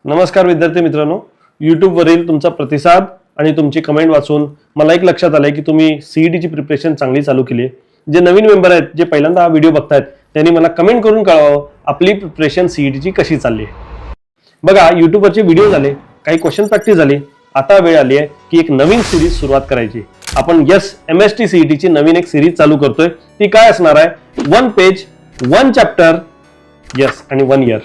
नमस्कार विद्यार्थी मित्रांनो, यूट्यूबवरील तुमचा प्रतिसाद आणि तुमची कमेंट वाचून मला एक लक्षात आलंय की तुम्ही सीईटीची प्रिपरेशन चांगली चालू केली आहे. जे नवीन मेंबर आहेत, जे पहिल्यांदा हा व्हिडिओ बघतायत, त्यांनी मला कमेंट करून कळवावं आपली प्रिपरेशन सीईटीची कशी चालली आहे. बघा, यूट्यूबवरचे व्हिडिओ झाले, काही क्वेश्चन प्रॅक्टिस झाली, आता वेळ आली आहे की एक नवीन सिरीज सुरुवात करायची. आपण MST सीईटीची नवीन एक सिरीज चालू करतोय. ती काय असणार आहे? 1 पेज 1 चॅप्टर आणि 1 इयर.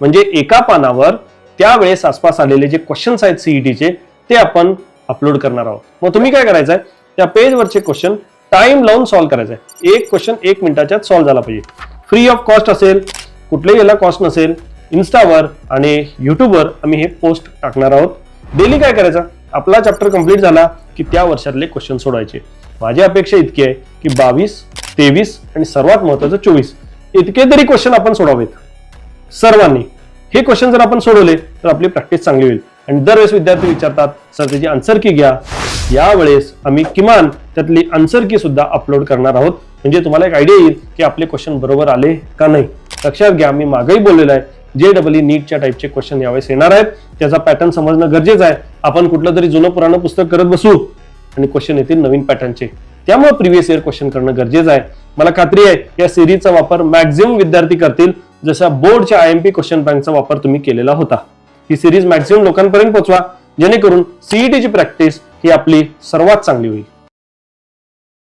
म्हणजे एका पानावर त्यावेळेस आसपास आलेले जे क्वेश्चन्स आहेत सीईटीचे ते आपण अपलोड करणार आहोत. मग तुम्ही काय करायचं आहे, त्या पेजवरचे क्वेश्चन टाइम लावून सॉल्व्ह करायचं आहे. एक क्वेश्चन 1 मिनिटाच्यात सॉल्व्ह झाला पाहिजे. फ्री ऑफ कॉस्ट असेल, कुठल्याही याला कॉस्ट नसेल. इन्स्टावर आणि युट्यूबवर आम्ही हे पोस्ट टाकणार आहोत. डेली काय करायचं, आपला चॅप्टर कंप्लीट झाला की त्या वर्षातले क्वेश्चन सोडवायचे. माझी अपेक्षा इतकी आहे की 22, 23 आणि सर्वात महत्त्वाचं 24 इतके तरी क्वेश्चन आपण सोडवावेत सर्वांनी. हे क्वेश्चन जर आपण सोडवले तर आपली प्रॅक्टिस चांगली होईल. आणि दरवेळेस विद्यार्थी विचारतात, सर त्याची आन्सर की घ्या. यावेळेस आम्ही किमान त्यातली आन्सर की सुद्धा अपलोड करणार आहोत. म्हणजे तुम्हाला एक आयडिया येईल की आपले क्वेश्चन बरोबर आले का नाही. लक्षात घ्या, मी मागेही बोललेलं आहे, JEE नीटच्या टाईपचे क्वेश्चन यावेळेस येणार आहेत. त्याचा पॅटर्न समजणं गरजेचं आहे. आपण कुठलं तरी जुनं पुराणं पुस्तक करत बसू आणि क्वेश्चन येतील नवीन पॅटर्नचे. त्यामुळे प्रिव्हियस इयर क्वेश्चन करणं गरजेचं आहे. मला खात्री आहे या सिरीजचा वापर मॅक्झिमम विद्यार्थी करतील, जसा बोर्डच्या IMP क्वेश्चन बँकचा वापर तुम्ही केलेला होता. ही सिरीज मॅक्झिमम लोकांपर्यंत पोहोचवा, जेणेकरून सीईटीची प्रॅक्टिस ही आपली सर्वात चांगली होईल.